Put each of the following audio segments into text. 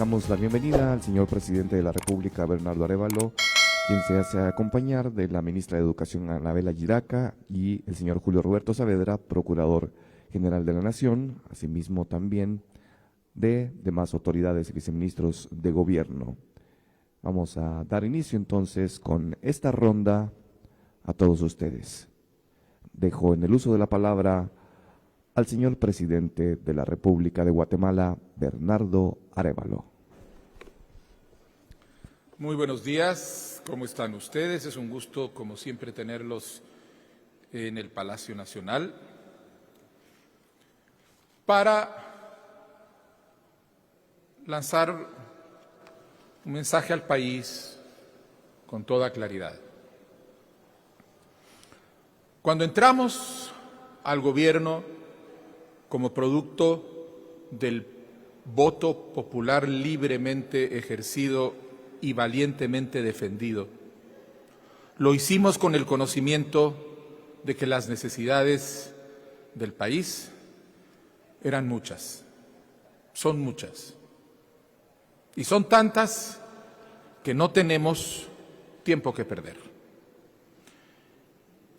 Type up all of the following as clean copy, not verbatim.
Damos la bienvenida al señor presidente de la República, Bernardo Arévalo, quien se hace acompañar de la ministra de Educación, Anabela Giraca, y el señor Julio Roberto Saavedra, Procurador General de la Nación, asimismo también de demás autoridades y viceministros de gobierno. Vamos a dar inicio entonces con esta ronda a todos ustedes. Dejo en el uso de la palabra al señor presidente de la República de Guatemala, Bernardo Arévalo. Muy buenos días, ¿cómo están ustedes? Es un gusto, como siempre, tenerlos en el Palacio Nacional para lanzar un mensaje al país con toda claridad. Cuando entramos al gobierno como producto del voto popular libremente ejercido y valientemente defendido, lo hicimos con el conocimiento de que las necesidades del país eran muchas, son muchas, y son tantas que no tenemos tiempo que perder.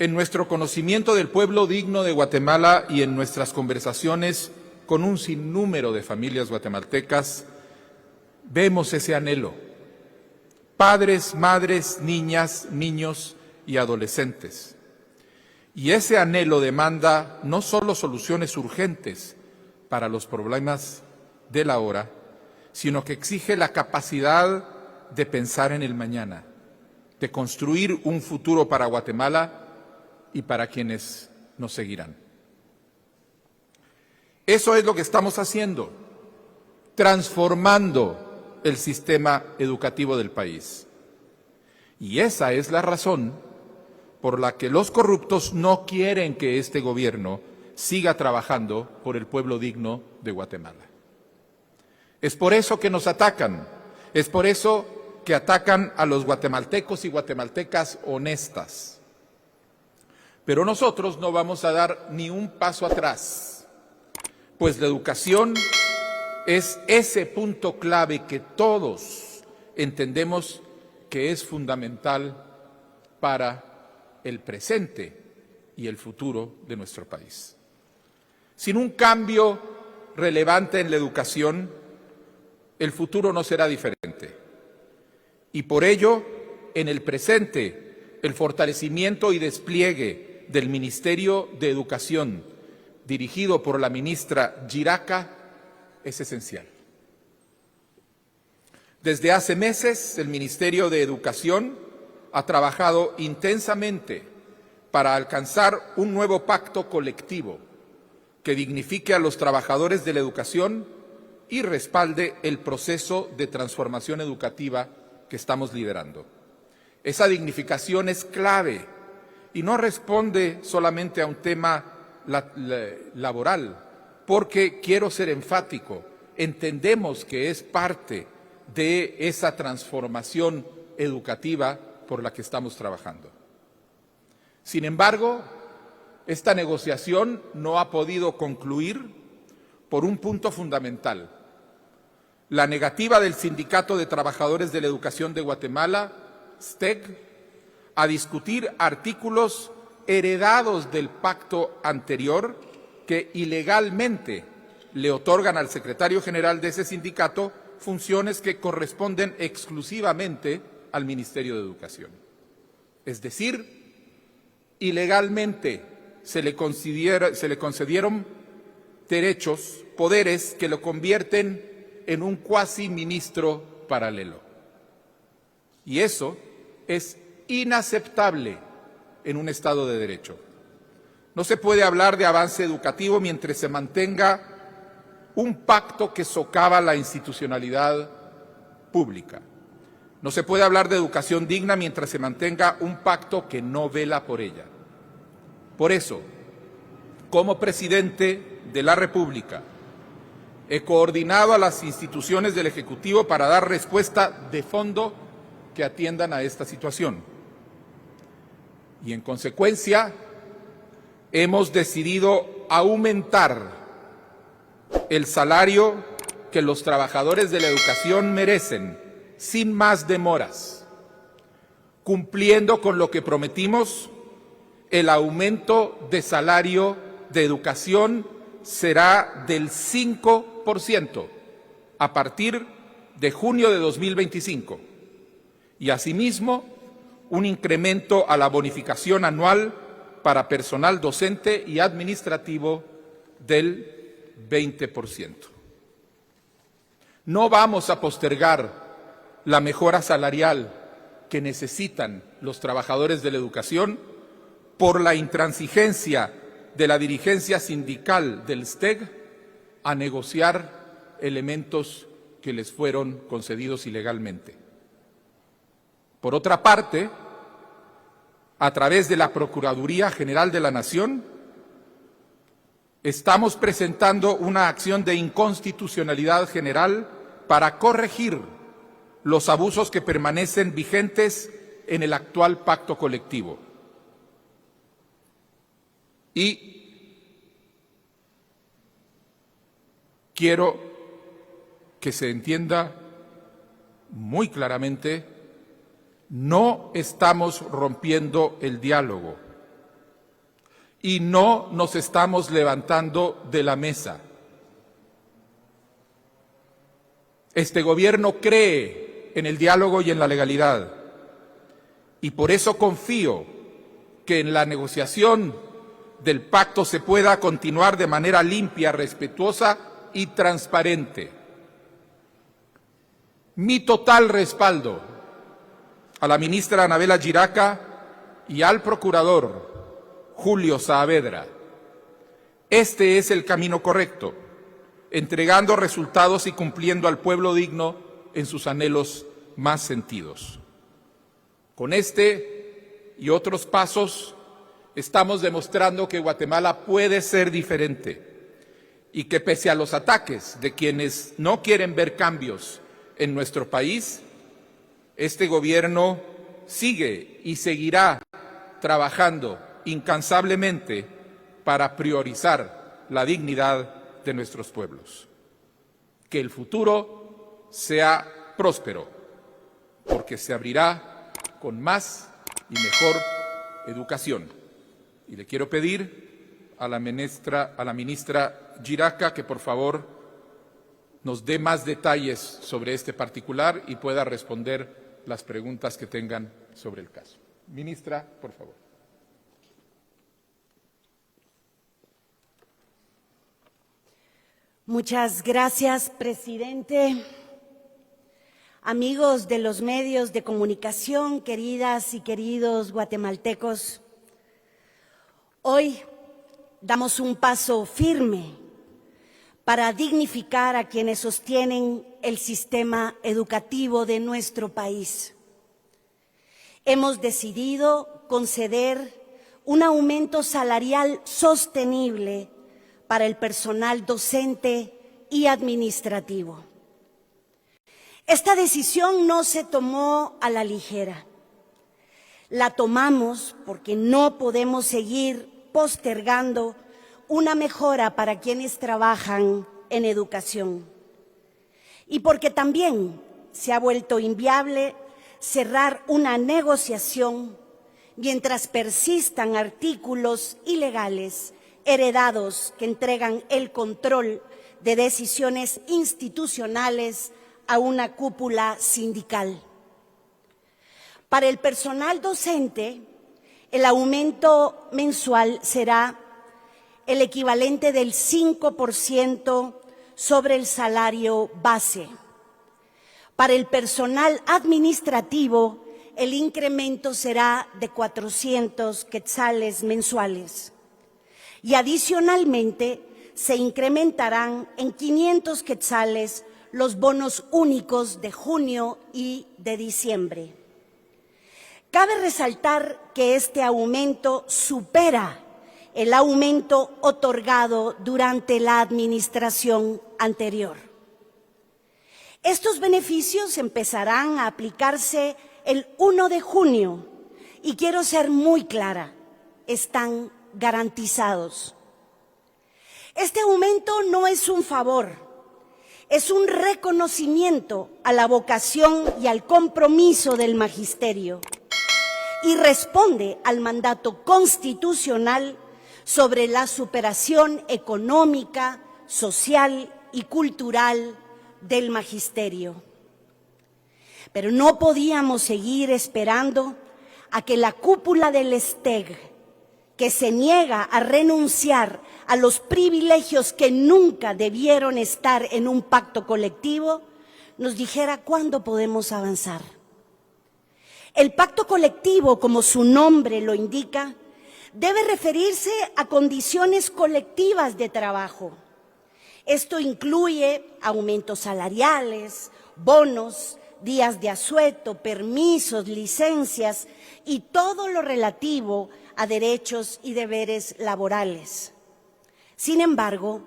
En nuestro conocimiento del pueblo digno de Guatemala y en nuestras conversaciones con un sinnúmero de familias guatemaltecas, vemos ese anhelo. Padres, madres, niñas, niños y adolescentes. Y ese anhelo demanda no solo soluciones urgentes para los problemas de la hora, sino que exige la capacidad de pensar en el mañana, de construir un futuro para Guatemala y para quienes nos seguirán. Eso es lo que estamos haciendo, transformando el sistema educativo del país. Y esa es la razón por la que los corruptos no quieren que este gobierno siga trabajando por el pueblo digno de Guatemala. Es por eso que nos atacan, es por eso que atacan a los guatemaltecos y guatemaltecas honestas. Pero nosotros no vamos a dar ni un paso atrás, pues la educación es ese punto clave que todos entendemos que es fundamental para el presente y el futuro de nuestro país. Sin un cambio relevante en la educación, el futuro no será diferente. Y por ello, en el presente, el fortalecimiento y despliegue del Ministerio de Educación, dirigido por la ministra Giraca, es esencial. Desde hace meses, el Ministerio de Educación ha trabajado intensamente para alcanzar un nuevo pacto colectivo que dignifique a los trabajadores de la educación y respalde el proceso de transformación educativa que estamos liderando. Esa dignificación es clave y no responde solamente a un tema laboral, porque quiero ser enfático, entendemos que es parte de esa transformación educativa por la que estamos trabajando. Sin embargo, esta negociación no ha podido concluir por un punto fundamental: la negativa del Sindicato de Trabajadores de la Educación de Guatemala, STEG, a discutir artículos heredados del pacto anterior que ilegalmente le otorgan al secretario general de ese sindicato funciones que corresponden exclusivamente al Ministerio de Educación. Es decir, ilegalmente se le concedieron derechos, poderes que lo convierten en un cuasi ministro paralelo. Y eso es inaceptable en un Estado de Derecho. No se puede hablar de avance educativo mientras se mantenga un pacto que socava la institucionalidad pública. No se puede hablar de educación digna mientras se mantenga un pacto que no vela por ella. Por eso, como presidente de la República, he coordinado a las instituciones del Ejecutivo para dar respuesta de fondo que atiendan a esta situación. Y en consecuencia, hemos decidido aumentar el salario que los trabajadores de la educación merecen, sin más demoras. Cumpliendo con lo que prometimos, el aumento de salario de educación será del 5% a partir de junio de 2025 y asimismo un incremento a la bonificación anual para personal docente y administrativo del 20%. No vamos a postergar la mejora salarial que necesitan los trabajadores de la educación por la intransigencia de la dirigencia sindical del STEG a negociar elementos que les fueron concedidos ilegalmente. Por otra parte, a través de la Procuraduría General de la Nación, estamos presentando una acción de inconstitucionalidad general para corregir los abusos que permanecen vigentes en el actual pacto colectivo. Y quiero que se entienda muy claramente, no estamos rompiendo el diálogo y no nos estamos levantando de la mesa. Este gobierno cree en el diálogo y en la legalidad y por eso confío que en la negociación del pacto se pueda continuar de manera limpia, respetuosa y transparente. Mi total respaldo a la ministra Anabela Giraca y al procurador Julio Saavedra. Este es el camino correcto, entregando resultados y cumpliendo al pueblo digno en sus anhelos más sentidos. Con este y otros pasos estamos demostrando que Guatemala puede ser diferente y que pese a los ataques de quienes no quieren ver cambios en nuestro país, este gobierno sigue y seguirá trabajando incansablemente para priorizar la dignidad de nuestros pueblos. Que el futuro sea próspero, porque se abrirá con más y mejor educación. Y le quiero pedir a la ministra Giraca que por favor nos dé más detalles sobre este particular y pueda responder las preguntas que tengan sobre el caso. Ministra, por favor. Muchas gracias, presidente. Amigos de los medios de comunicación, queridas y queridos guatemaltecos, hoy damos un paso firme para dignificar a quienes sostienen el sistema educativo de nuestro país. Hemos decidido conceder un aumento salarial sostenible para el personal docente y administrativo. Esta decisión no se tomó a la ligera. La tomamos porque no podemos seguir postergando una mejora para quienes trabajan en educación. Y porque también se ha vuelto inviable cerrar una negociación mientras persistan artículos ilegales heredados que entregan el control de decisiones institucionales a una cúpula sindical. Para el personal docente, el aumento mensual será el equivalente del 5% sobre el salario base. Para el personal administrativo, el incremento será de 400 quetzales mensuales. Y adicionalmente, se incrementarán en 500 quetzales los bonos únicos de junio y de diciembre. Cabe resaltar que este aumento supera el aumento otorgado durante la administración anterior. Estos beneficios empezarán a aplicarse el 1 de junio y quiero ser muy clara, están garantizados. Este aumento no es un favor, es un reconocimiento a la vocación y al compromiso del magisterio y responde al mandato constitucional sobre la superación económica, social y cultural del magisterio. Pero no podíamos seguir esperando a que la cúpula del STEG, que se niega a renunciar a los privilegios que nunca debieron estar en un pacto colectivo, nos dijera cuándo podemos avanzar. El pacto colectivo, como su nombre lo indica, debe referirse a condiciones colectivas de trabajo. Esto incluye aumentos salariales, bonos, días de asueto, permisos, licencias y todo lo relativo a derechos y deberes laborales. Sin embargo,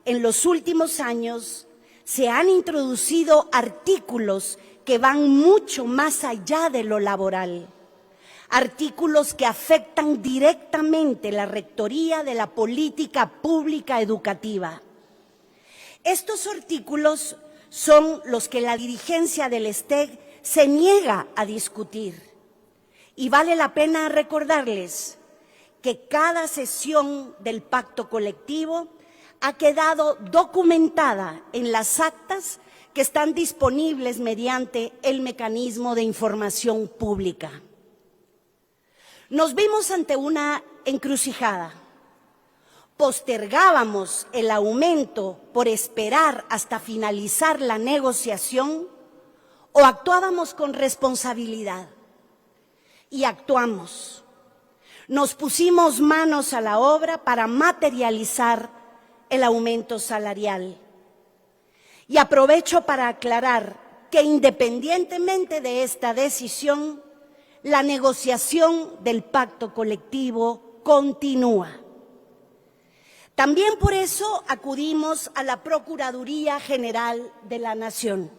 en los últimos años se han introducido artículos que van mucho más allá de lo laboral, artículos que afectan directamente la rectoría de la política pública educativa. Estos artículos son los que la dirigencia del STEG se niega a discutir. Y vale la pena recordarles que cada sesión del pacto colectivo ha quedado documentada en las actas que están disponibles mediante el mecanismo de información pública. Nos vimos ante una encrucijada. Postergábamos el aumento por esperar hasta finalizar la negociación o actuábamos con responsabilidad. Y actuamos. Nos pusimos manos a la obra para materializar el aumento salarial. Y aprovecho para aclarar que independientemente de esta decisión, la negociación del pacto colectivo continúa. También por eso acudimos a la Procuraduría General de la Nación.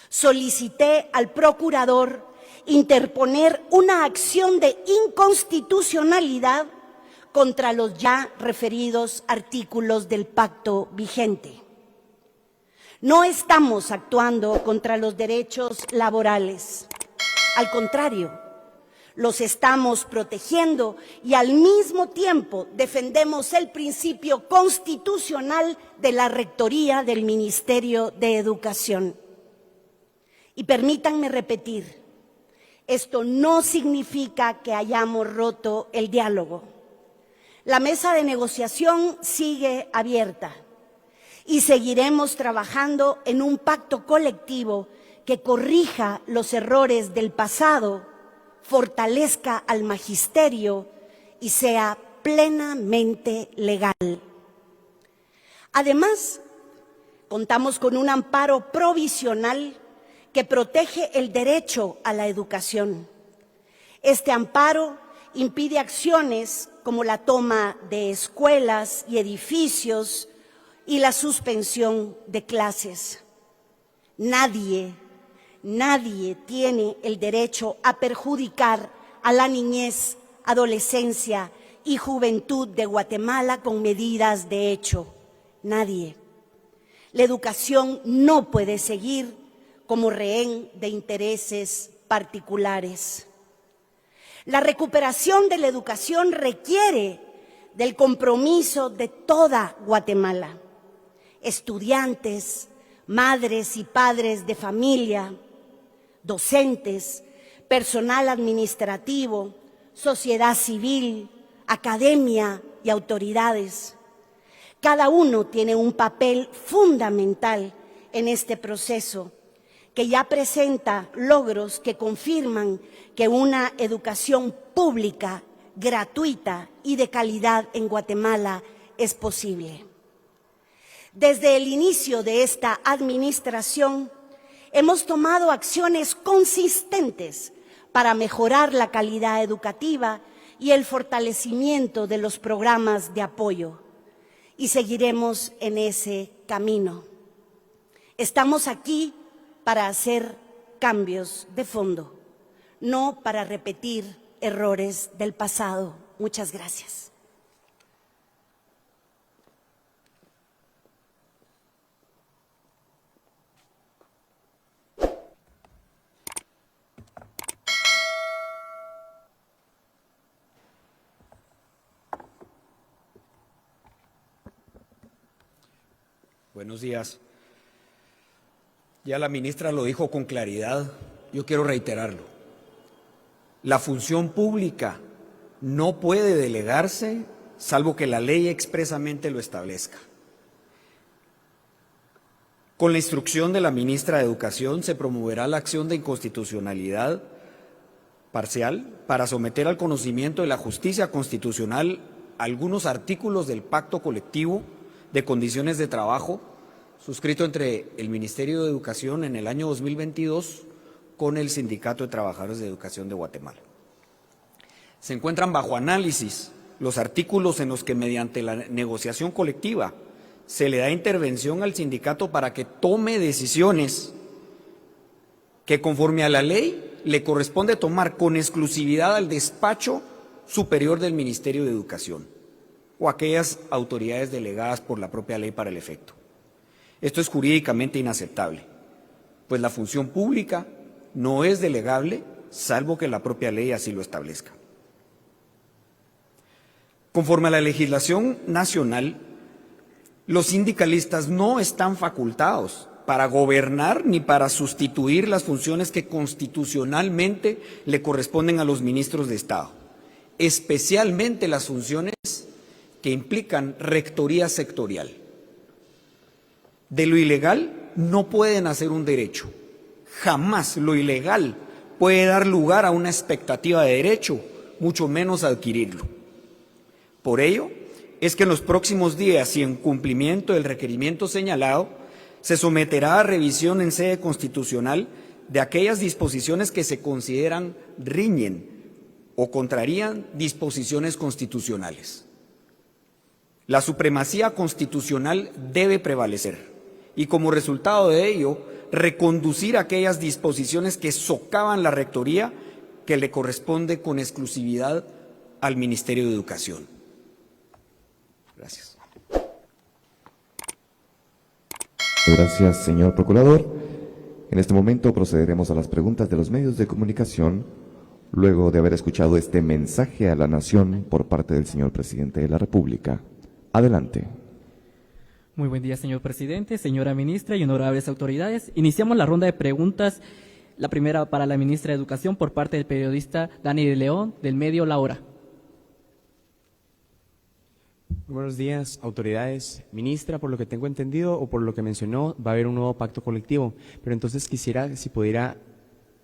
Solicité al procurador interponer una acción de inconstitucionalidad contra los ya referidos artículos del pacto vigente. No estamos actuando contra los derechos laborales. Al contrario, los estamos protegiendo y al mismo tiempo defendemos el principio constitucional de la rectoría del Ministerio de Educación. Y permítanme repetir, esto no significa que hayamos roto el diálogo. La mesa de negociación sigue abierta y seguiremos trabajando en un pacto colectivo que corrija los errores del pasado, fortalezca al magisterio y sea plenamente legal. Además, contamos con un amparo provisional que protege el derecho a la educación. Este amparo impide acciones como la toma de escuelas y edificios y la suspensión de clases. Nadie tiene el derecho a perjudicar a la niñez, adolescencia y juventud de Guatemala con medidas de hecho. Nadie. La educación no puede seguir como rehén de intereses particulares. La recuperación de la educación requiere del compromiso de toda Guatemala. Estudiantes, madres y padres de familia, docentes, personal administrativo, sociedad civil, academia y autoridades. Cada uno tiene un papel fundamental en este proceso que ya presenta logros que confirman que una educación pública, gratuita y de calidad en Guatemala es posible. Desde el inicio de esta administración, hemos tomado acciones consistentes para mejorar la calidad educativa y el fortalecimiento de los programas de apoyo, y seguiremos en ese camino. Estamos aquí para hacer cambios de fondo, no para repetir errores del pasado. Muchas gracias. Buenos días. Ya la ministra lo dijo con claridad, yo quiero reiterarlo. La función pública no puede delegarse salvo que la ley expresamente lo establezca. Con la instrucción de la ministra de Educación se promoverá la acción de inconstitucionalidad parcial para someter al conocimiento de la justicia constitucional algunos artículos del pacto colectivo de condiciones de trabajo suscrito entre el Ministerio de Educación en el año 2022 con el Sindicato de Trabajadores de Educación de Guatemala. Se encuentran bajo análisis los artículos en los que mediante la negociación colectiva se le da intervención al sindicato para que tome decisiones que conforme a la ley le corresponde tomar con exclusividad al despacho superior del Ministerio de Educación o aquellas autoridades delegadas por la propia ley para el efecto. Esto es jurídicamente inaceptable, pues la función pública no es delegable salvo que la propia ley así lo establezca. Conforme a la legislación nacional, los sindicalistas no están facultados para gobernar ni para sustituir las funciones que constitucionalmente le corresponden a los ministros de Estado, especialmente las funciones que implican rectoría sectorial. De lo ilegal no pueden hacer un derecho. Jamás lo ilegal puede dar lugar a una expectativa de derecho, mucho menos adquirirlo. Por ello, es que en los próximos días y en cumplimiento del requerimiento señalado, se someterá a revisión en sede constitucional de aquellas disposiciones que se consideran riñen o contrarían disposiciones constitucionales. La supremacía constitucional debe prevalecer y como resultado de ello, reconducir aquellas disposiciones que socavan la rectoría que le corresponde con exclusividad al Ministerio de Educación. Gracias. Gracias, señor procurador. En este momento procederemos a las preguntas de los medios de comunicación, luego de haber escuchado este mensaje a la nación por parte del señor presidente de la República. Adelante. Muy buen día, señor presidente, señora ministra y honorables autoridades. Iniciamos la ronda de preguntas. La primera para la ministra de Educación por parte del periodista Dani de León, del medio La Hora. Buenos días, autoridades. Ministra, por lo que tengo entendido o por lo que mencionó, va a haber un nuevo pacto colectivo, pero entonces quisiera si pudiera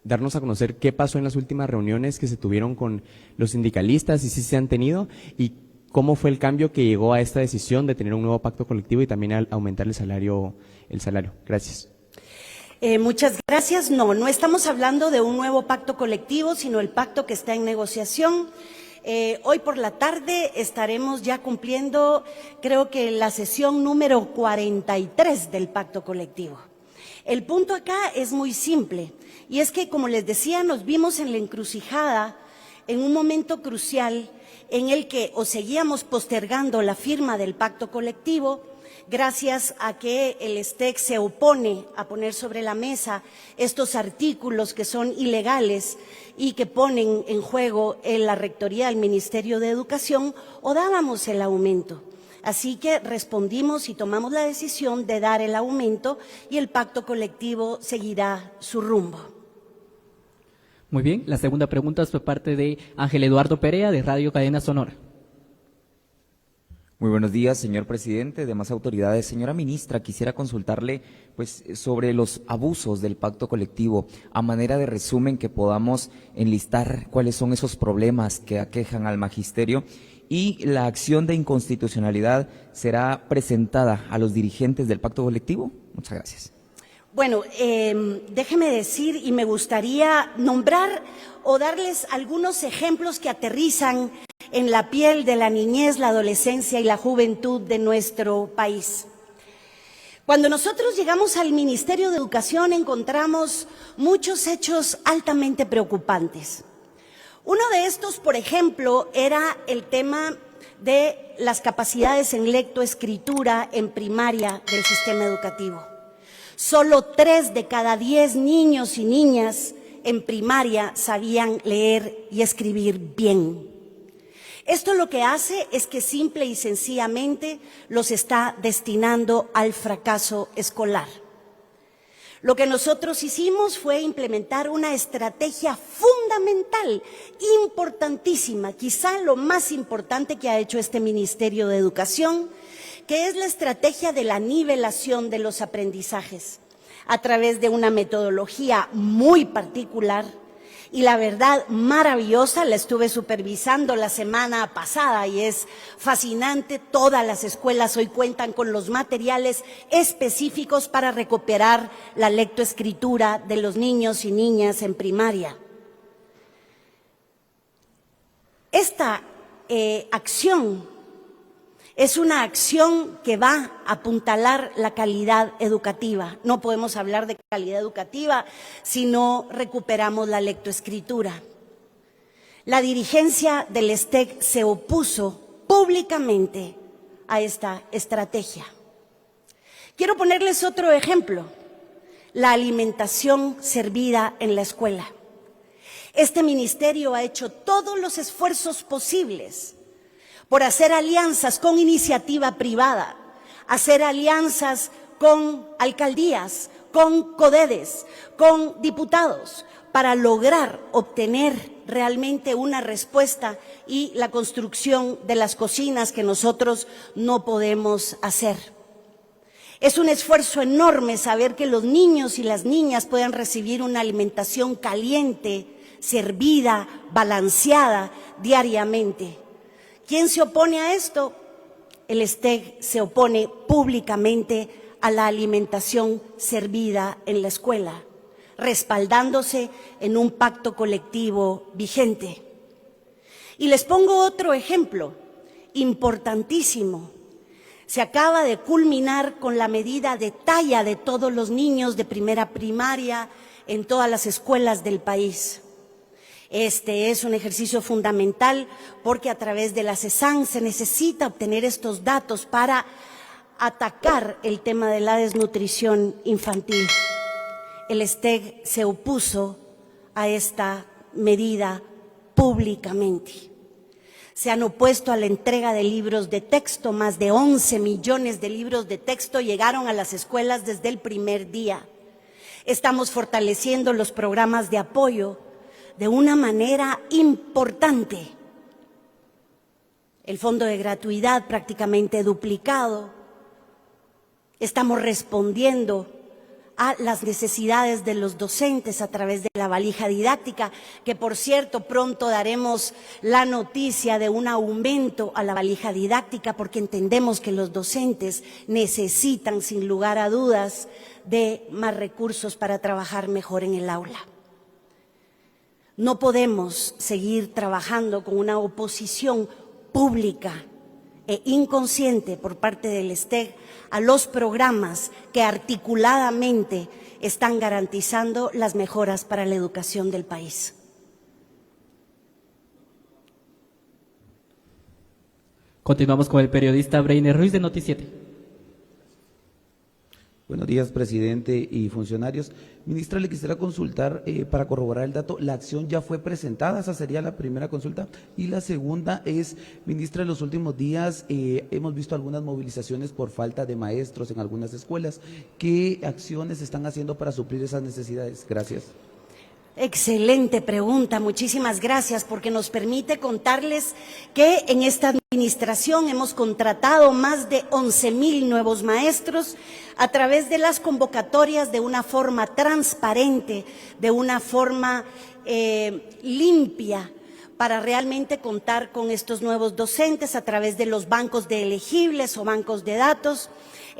darnos a conocer qué pasó en las últimas reuniones que se tuvieron con los sindicalistas y si se han tenido y cómo fue el cambio que llegó a esta decisión de tener un nuevo pacto colectivo y también al aumentar el salario. Gracias. Muchas gracias. No estamos hablando de un nuevo pacto colectivo, sino el pacto que está en negociación. Hoy por la tarde estaremos ya cumpliendo, creo que la sesión número 43 del pacto colectivo. El punto acá es muy simple, y es que, como les decía, nos vimos en la encrucijada en un momento crucial en el que o seguíamos postergando la firma del pacto colectivo, gracias a que el STEC se opone a poner sobre la mesa estos artículos que son ilegales y que ponen en juego en la rectoría del Ministerio de Educación, o dábamos el aumento. Así que respondimos y tomamos la decisión de dar el aumento y el pacto colectivo seguirá su rumbo. Muy bien, la segunda pregunta es por parte de Ángel Eduardo Perea, de Radio Cadena Sonora. Muy buenos días, señor presidente, demás autoridades. Señora ministra, quisiera consultarle sobre los abusos del pacto colectivo, a manera de resumen que podamos enlistar cuáles son esos problemas que aquejan al magisterio, y la acción de inconstitucionalidad será presentada a los dirigentes del pacto colectivo. Muchas gracias. Bueno, déjeme decir, y me gustaría nombrar o darles algunos ejemplos que aterrizan en la piel de la niñez, la adolescencia y la juventud de nuestro país. Cuando nosotros llegamos al Ministerio de Educación encontramos muchos hechos altamente preocupantes. Uno de estos, por ejemplo, era el tema de las capacidades en lectoescritura en primaria del sistema educativo. Solo 3 de cada 10 niños y niñas en primaria sabían leer y escribir bien. Esto lo que hace es que simple y sencillamente los está destinando al fracaso escolar. Lo que nosotros hicimos fue implementar una estrategia fundamental, importantísima, quizá lo más importante que ha hecho este Ministerio de Educación, que es la estrategia de la nivelación de los aprendizajes, a través de una metodología muy particular y la verdad maravillosa. La estuve supervisando la semana pasada y es fascinante. Todas las escuelas hoy cuentan con los materiales específicos para recuperar la lectoescritura de los niños y niñas en primaria. Esta acción es una acción que va a apuntalar la calidad educativa. No podemos hablar de calidad educativa si no recuperamos la lectoescritura. La dirigencia del STEC se opuso públicamente a esta estrategia. Quiero ponerles otro ejemplo: la alimentación servida en la escuela. Este ministerio ha hecho todos los esfuerzos posibles por hacer alianzas con iniciativa privada, hacer alianzas con alcaldías, con CODEDES, con diputados, para lograr obtener realmente una respuesta y la construcción de las cocinas que nosotros no podemos hacer. Es un esfuerzo enorme saber que los niños y las niñas puedan recibir una alimentación caliente, servida, balanceada diariamente. ¿Quién se opone a esto? El STEC se opone públicamente a la alimentación servida en la escuela, respaldándose en un pacto colectivo vigente. Y les pongo otro ejemplo importantísimo. Se acaba de culminar con la medida de talla de todos los niños de primera primaria en todas las escuelas del país. Este es un ejercicio fundamental porque a través de la CESAN se necesita obtener estos datos para atacar el tema de la desnutrición infantil. El STEC se opuso a esta medida públicamente. Se han opuesto a la entrega de libros de texto. Más de 11 millones de libros de texto llegaron a las escuelas desde el primer día. Estamos fortaleciendo los programas de apoyo de una manera importante. El fondo de gratuidad prácticamente duplicado. Estamos respondiendo a las necesidades de los docentes a través de la valija didáctica, que por cierto pronto daremos la noticia de un aumento a la valija didáctica, porque entendemos que los docentes necesitan sin lugar a dudas de más recursos para trabajar mejor en el aula. No podemos seguir trabajando con una oposición pública e inconsciente por parte del STEC a los programas que articuladamente están garantizando las mejoras para la educación del país. Continuamos con el periodista Breiner Ruiz de Noti7. Buenos días, presidente y funcionarios. Ministra, le quisiera consultar para corroborar el dato. La acción ya fue presentada, esa sería la primera consulta. Y la segunda es, ministra, en los últimos días hemos visto algunas movilizaciones por falta de maestros en algunas escuelas. ¿Qué acciones están haciendo para suplir esas necesidades? Gracias. Excelente pregunta, muchísimas gracias, porque nos permite contarles que en esta administración hemos contratado más de 11,000 nuevos maestros a través de las convocatorias de una forma transparente, de una forma limpia, para realmente contar con estos nuevos docentes a través de los bancos de elegibles o bancos de datos.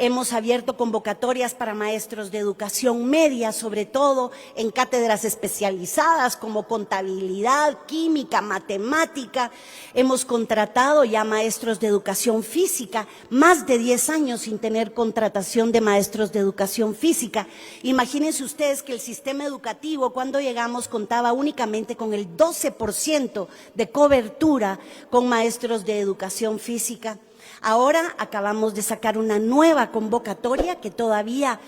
Hemos abierto convocatorias para maestros de educación media, sobre todo en cátedras especializadas como contabilidad, química, matemática. Hemos contratado ya maestros de educación física, más de 10 años sin tener contratación de maestros de educación física. Imagínense ustedes que el sistema educativo, cuando llegamos, contaba únicamente con el 12% de cobertura con maestros de educación física. Ahora acabamos de sacar una nueva convocatoria que todavía,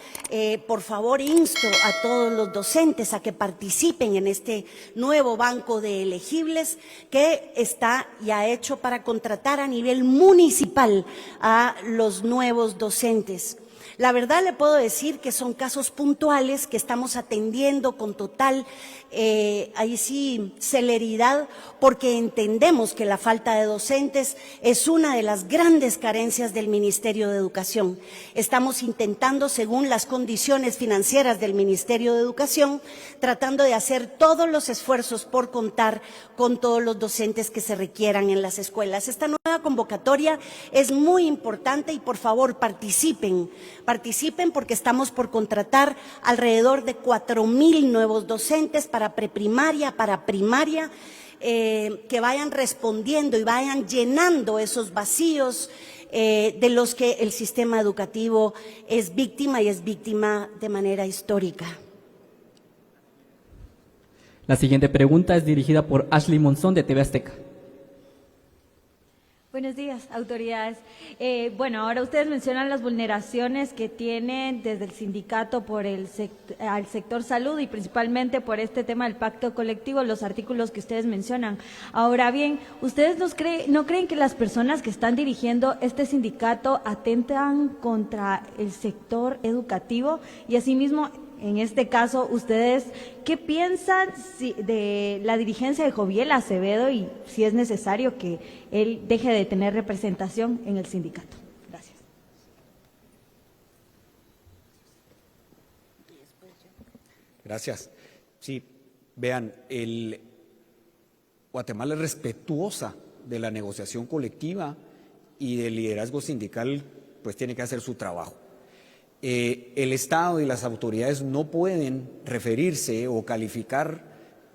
por favor, insto a todos los docentes a que participen en este nuevo banco de elegibles que está ya hecho para contratar a nivel municipal a los nuevos docentes. La verdad le puedo decir que son casos puntuales que estamos atendiendo con total, ahí sí, celeridad, porque entendemos que la falta de docentes es una de las grandes carencias del Ministerio de Educación. Estamos intentando, según las condiciones financieras del Ministerio de Educación, tratando de hacer todos los esfuerzos por contar con todos los docentes que se requieran en las escuelas. Esta nueva convocatoria es muy importante y por favor participen porque estamos por contratar alrededor de 4,000 nuevos docentes para preprimaria, para primaria, que vayan respondiendo y vayan llenando esos vacíos de los que el sistema educativo es víctima y es víctima de manera histórica. La siguiente pregunta es dirigida por Ashley Monzón de TV Azteca. Buenos días, autoridades. Bueno, ahora ustedes mencionan las vulneraciones que tienen desde el sindicato por al sector salud y principalmente por este tema del pacto colectivo, los artículos que ustedes mencionan. Ahora bien, ¿ustedes no creen que las personas que están dirigiendo este sindicato atentan contra el sector educativo? Y asimismo, en este caso, ¿ustedes qué piensan de la dirigencia de Joviel Acevedo y si es necesario que él deje de tener representación en el sindicato? Gracias. Gracias. Sí, vean, Guatemala es respetuosa de la negociación colectiva y del liderazgo sindical, pues tiene que hacer su trabajo. El Estado y las autoridades no pueden referirse o calificar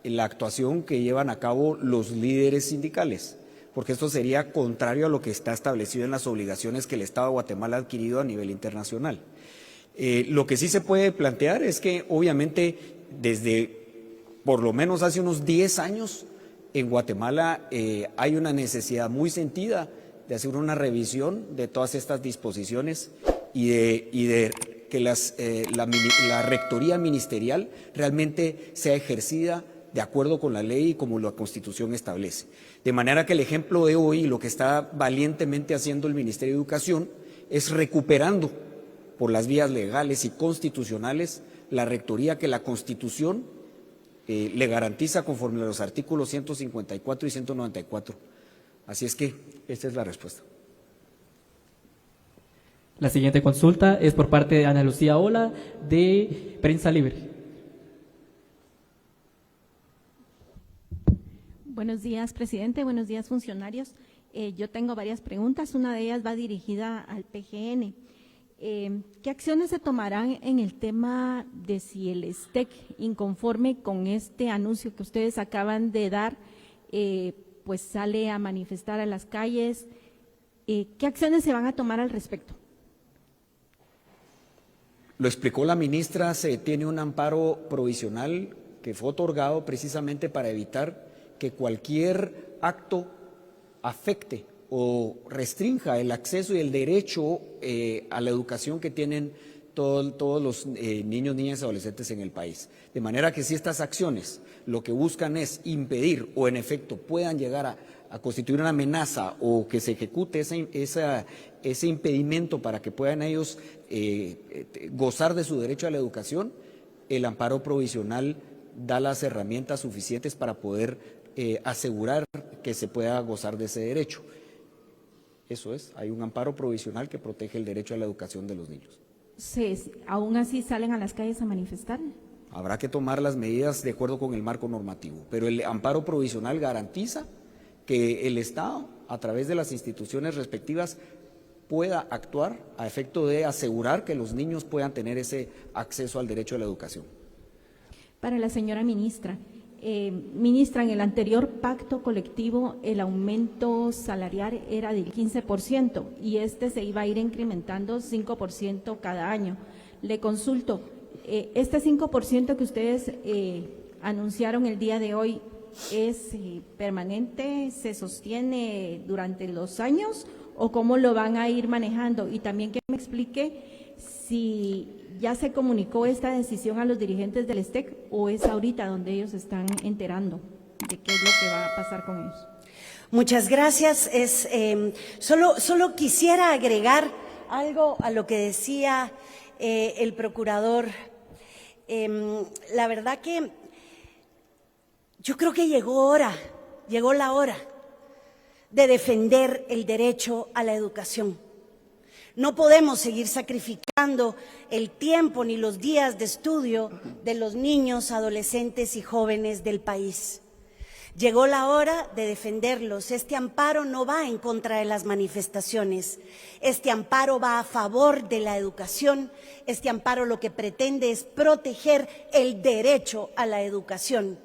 la actuación que llevan a cabo los líderes sindicales, porque esto sería contrario a lo que está establecido en las obligaciones que el Estado de Guatemala ha adquirido a nivel internacional. Lo que sí se puede plantear es que obviamente desde por lo menos hace unos 10 años en Guatemala hay una necesidad muy sentida de hacer una revisión de todas estas disposiciones y de que la rectoría ministerial realmente sea ejercida de acuerdo con la ley y como la Constitución establece. De manera que el ejemplo de hoy, lo que está valientemente haciendo el Ministerio de Educación, es recuperando por las vías legales y constitucionales la rectoría que la Constitución le garantiza conforme a los artículos 154 y 194. Así es que esta es la respuesta. La siguiente consulta es por parte de Ana Lucía Ola, de Prensa Libre. Buenos días, presidente. Buenos días, funcionarios. Yo tengo varias preguntas. Una de ellas va dirigida al PGN. ¿Qué acciones se tomarán en el tema de si el STEC, inconforme con este anuncio que ustedes acaban de dar, pues sale a manifestar a las calles? ¿Qué acciones se van a tomar al respecto? Lo explicó la ministra, se tiene un amparo provisional que fue otorgado precisamente para evitar que cualquier acto afecte o restrinja el acceso y el derecho a la educación que tienen todos los niños, niñas y adolescentes en el país. De manera que si estas acciones lo que buscan es impedir o en efecto puedan llegar a constituir una amenaza o que se ejecute ese impedimento para que puedan ellos gozar de su derecho a la educación, el amparo provisional da las herramientas suficientes para poder asegurar que se pueda gozar de ese derecho. Eso es, hay un amparo provisional que protege el derecho a la educación de los niños. ¿Aún así salen a las calles a manifestar? Habrá que tomar las medidas de acuerdo con el marco normativo, pero el amparo provisional garantiza que el Estado, a través de las instituciones respectivas, pueda actuar a efecto de asegurar que los niños puedan tener ese acceso al derecho a la educación. Para la señora ministra. Ministra, en el anterior pacto colectivo el aumento salarial era del 15% y este se iba a ir incrementando 5% cada año. Le consulto, ¿este 5% que ustedes anunciaron el día de hoy es permanente, se sostiene durante los años o cómo lo van a ir manejando. Y también que me explique si ya se comunicó esta decisión a los dirigentes del STEC o es ahorita donde ellos están enterando de qué es lo que va a pasar con ellos. Muchas gracias. Solo quisiera agregar algo a lo que decía el procurador. La verdad que yo creo que llegó la hora de defender el derecho a la educación. No podemos seguir sacrificando el tiempo ni los días de estudio de los niños, adolescentes y jóvenes del país. Llegó la hora de defenderlos. Este amparo no va en contra de las manifestaciones. Este amparo va a favor de la educación. Este amparo lo que pretende es proteger el derecho a la educación.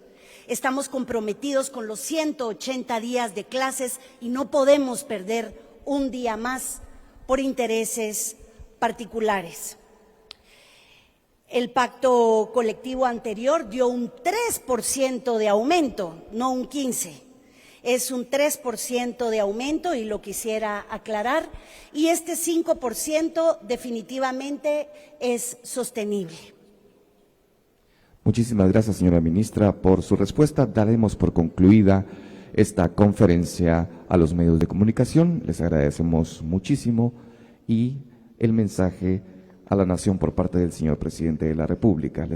Estamos comprometidos con los 180 días de clases y no podemos perder un día más por intereses particulares. El pacto colectivo anterior dio un 3% de aumento, no un 15%. Es un 3% de aumento y lo quisiera aclarar. Y este 5% definitivamente es sostenible. Muchísimas gracias, señora ministra, por su respuesta. Daremos por concluida esta conferencia a los medios de comunicación. Les agradecemos muchísimo y el mensaje a la nación por parte del señor presidente de la República.